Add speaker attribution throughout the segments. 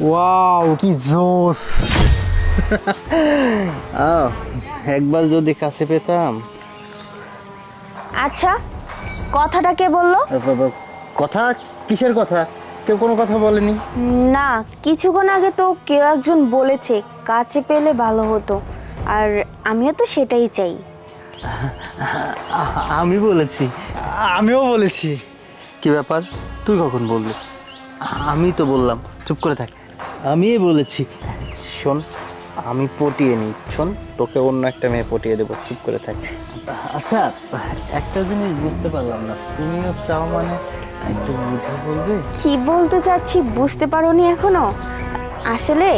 Speaker 1: Wow কি জোস!
Speaker 2: একবার যদি কাছে পেতাম।
Speaker 3: আচ্ছা, কথাটা কে বললো?
Speaker 2: কথা? কিসের কথা? কেউ কোনো কথা বলেনি।
Speaker 3: না, কিছুক্ষণ আগে তো কেউ একজন বলেছে কাছে পেলে ভালো হতো, আর আমিও তো সেটাই চাই।
Speaker 2: আমি বলেছি।
Speaker 1: আমিও বলেছি।
Speaker 2: কি ব্যাপার, তুই কখন বললি? আমি তো বললাম, চুপ করে থাক। আমিই বলেছি। শোন, আমি পটিয়ে নিই। শোন, তোকে অন্য একটা মেয়ে পটিয়ে দেবো, চুপ করে থাক। আচ্ছা, একটা জিনিস বুঝতে পারলাম না, তুমিও চাও মানে একটু বুঝে বলবে?
Speaker 3: কি বলতে চাচ্ছি বুঝতে পারোনি এখনো? আসলে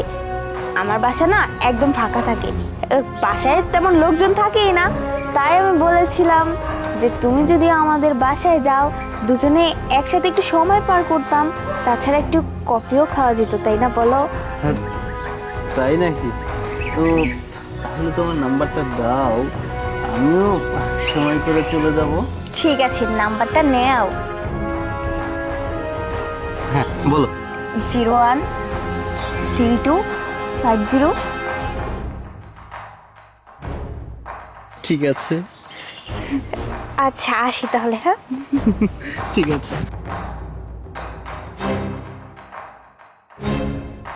Speaker 3: আমার বাসা না একদম ফাঁকা থাকে, বাসায় তেমন লোকজন থাকেই না। তাই আমি বলেছিলাম যে তুমি যদি আমাদের বাসায় যাও, দুজনে একসাথে একটু সময় পার করতাম, তাছাড়া একটু কফিও খাওয়া যেত, তাই না বলো?
Speaker 2: তাই নাকি? তো তাহলে তোমার নাম্বারটা দাও, আমিও সময় করে চলে যাব।
Speaker 3: ঠিক আছে, নাম্বারটা নেও।
Speaker 2: হ্যাঁ, বলো।
Speaker 3: 013250।
Speaker 2: ঠিক আছে।
Speaker 3: আচ্ছা, আসি তাহলে। হ্যাঁ,
Speaker 2: ঠিক আছে।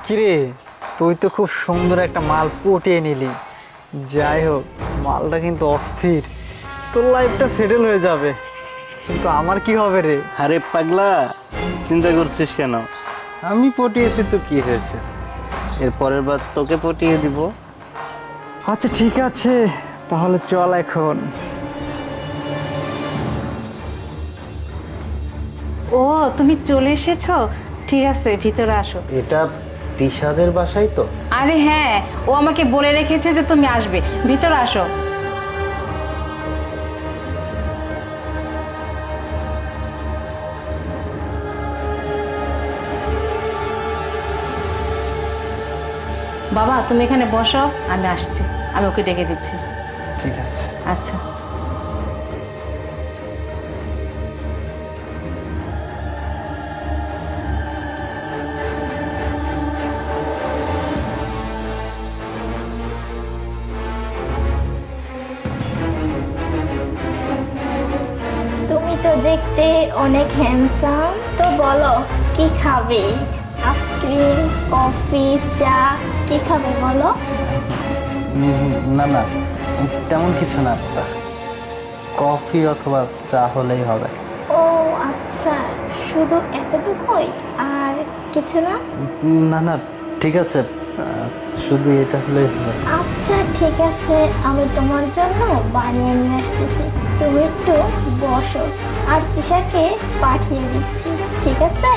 Speaker 1: কিরে, তুই তো খুব সুন্দর একটা মাল পটিয়ে নিলি। যাই হোক, মালটা কিন্তু অস্থির। তোর লাইফটা সেটেল হয়ে যাবে, কিন্তু আমার কি হবে রে?
Speaker 2: আরে পাগলা, চিন্তা করছিস কেন? আমি পটিয়েছি তো কি হয়েছে? এর পরের বার তোকে পটিয়ে দিব।
Speaker 1: আচ্ছা ঠিক আছে, তাহলে চল এখন।
Speaker 4: ও, তুমি চলে এসেছো? ঠিক আছে, ভিতরে আসো।
Speaker 2: এটা তিশাদের বাসাই তো?
Speaker 4: আরে হ্যাঁ, ও আমাকে বলে রেখেছে যে তুমি আসবে। ভিতরে আসো। বাবা, তুমি এখানে বসো, আমি আসছি। আমি ওকে ডেকে দিচ্ছি।
Speaker 2: ঠিক আছে।
Speaker 4: আচ্ছা।
Speaker 5: তুমি তো দেখতে অনেক হ্যান্ডসাম, তো বলো কি খাবে? আইসক্রিম, কফি, চা, কি খাবে বলো?
Speaker 2: না না, তেমন কিছু না, কফি অথবা চা হলেই হবে।
Speaker 5: ও আচ্ছা, শুধু এতটুকুই, আর কিছু না?
Speaker 2: না না, ঠিক আছে, শুধু এটা হলেই হবে।
Speaker 5: আচ্ছা ঠিক আছে, আমি তোমার জন্য বানিয়ে নিয়ে আসতেছি, তুমি একটু বসো, আর তিশাকে পাঠিয়ে দিচ্ছি, ঠিক আছে?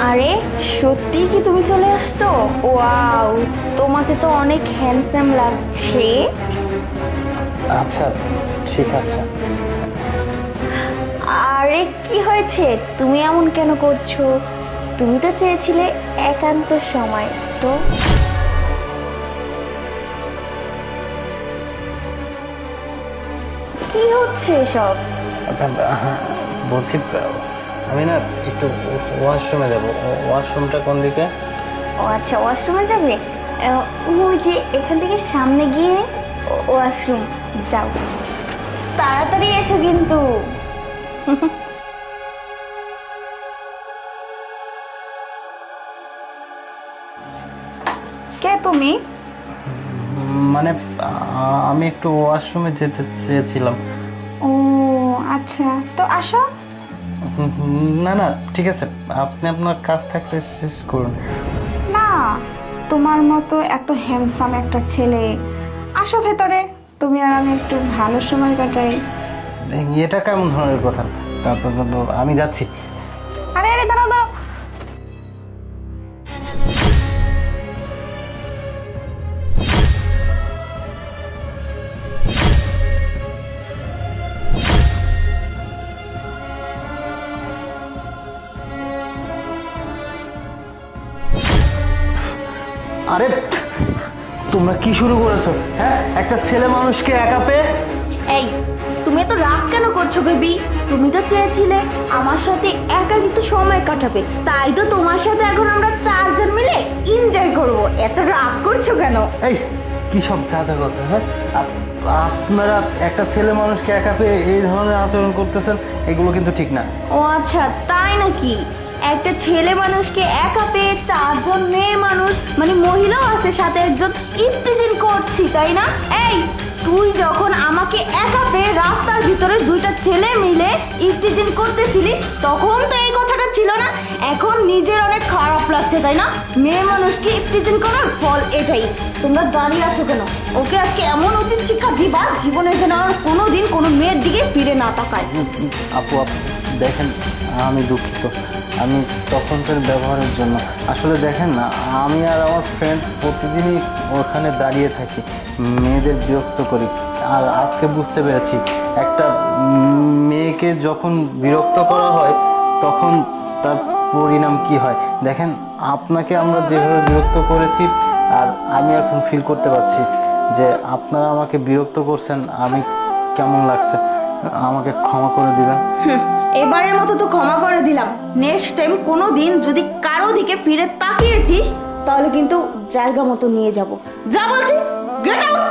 Speaker 3: আরে সত্যি কি তুমি চলে আসছো? ওয়াও, তোমাকে তো অনেক হ্যান্ডসাম লাগছে।
Speaker 2: আচ্ছা ঠিক আছে।
Speaker 3: আরে কি হয়েছে, তুমি এমন কেন করছো? তুমি তো চেয়েছিলে একান্ত সময়। তো কি হচ্ছে সব?
Speaker 2: বলছি, আমি না একটু ওয়াশরুমে যাবো। ওয়াশরুমটা কোন দিকে?
Speaker 3: ও আচ্ছা, ওয়াশরুমে যাবে? ওই যে এখান থেকে সামনে গিয়ে ওয়াশরুম যাও, তাড়াতাড়ি এসো কিন্তু। কে তুমি?
Speaker 2: মানে আমি একটু ওয়াশরুমে যেতে চেয়েছিলাম।
Speaker 3: ও আচ্ছা, তো আসো।
Speaker 2: না না, ঠিক আছে, আপনি আপনার কাজ থাকলে শেষ করুন।
Speaker 6: না, তোমার মতো এত হ্যান্ডসাম একটা ছেলে, আসো ভেতরে, তুমি আর আমি একটু ভালো সময় কাটাই।
Speaker 2: এটা কেমন ধরনের কথা? তারপর আমি যাচ্ছি।
Speaker 6: আরে আরে, দাঁড়াও দাঁড়াও।
Speaker 2: আরে তোমরা কি শুরু করেছো? হ্যাঁ, একটা ছেলে মানুষকে একা পেয়ে
Speaker 3: এত রাগ কেন করছো বেবি? তুমি তো চেয়েছিলে আমার সাথে একাকিত্ব সময় কাটাবে, তাই তো তোমার সাথে এখন আমরা 4 জন মিলে এনজয় করব। এত রাগ করছো কেন?
Speaker 2: এই কি সব জাদা কথা, হ্যাঁ? আপনারা একটা ছেলে মানুষকে একা পেয়ে এই ধরনের আচরণ করতেছেন, এগুলো কিন্তু ঠিক না।
Speaker 3: ও আচ্ছা, তাই নাকি? একটা ছেলে মানুষকে একা পেয়ে 4 জন মেয়ে মানুষ মানে মহিলাও আছে সাথে একজন ইফটিজিং করছি, তাই না? এই তুই যখন আমাকে একা পেয়ে রাস্তার ভিতরে 2টা ছেলে মিলে ইফটিজিং করতেছিলি তখন তো এই কথাটা ছিল না। এখন নিজের অনেক খারাপ লাগছে, তাই না? মেয়ে মানুষকে ইফটিজিং করার ফল এটাই। তোমরা দাঁড়িয়ে আছো কেন? ওকে আজকে এমন উচিত শিক্ষা দিবা জীবনে যেন আর কোনোদিন কোনো মেয়ের দিকে ফিরে না তাকায়।
Speaker 2: আপু দেখেন, আমি দুঃখিত, আমি তখনকার ব্যবহারের জন্য। আসলে দেখেন না, আমি আর আমার ফ্রেন্ড প্রতিদিনই ওখানে দাঁড়িয়ে থাকি, মেয়েদের বিরক্ত করি। আর আজকে বুঝতে পেরেছি একটা মেয়েকে যখন বিরক্ত করা হয় তখন তার পরিণাম কি হয়। দেখেন, আপনাকে আমরা যেভাবে বিরক্ত করেছি, আর আমি এখন ফিল করতে পারছি যে আপনারা আমাকে বিরক্ত করছেন, আমি কেমন লাগছে। আমাকে ক্ষমা করে দিবেন।
Speaker 3: এবারের মতো তো ক্ষমা করে দিলাম। নেক্সট টাইম কোনো দিন যদি কারো দিকে ফিরে তাকিয়েছিস তাহলে কিন্তু জায়গা মতো নিয়ে যাব। যা বলছি, গেট আউট।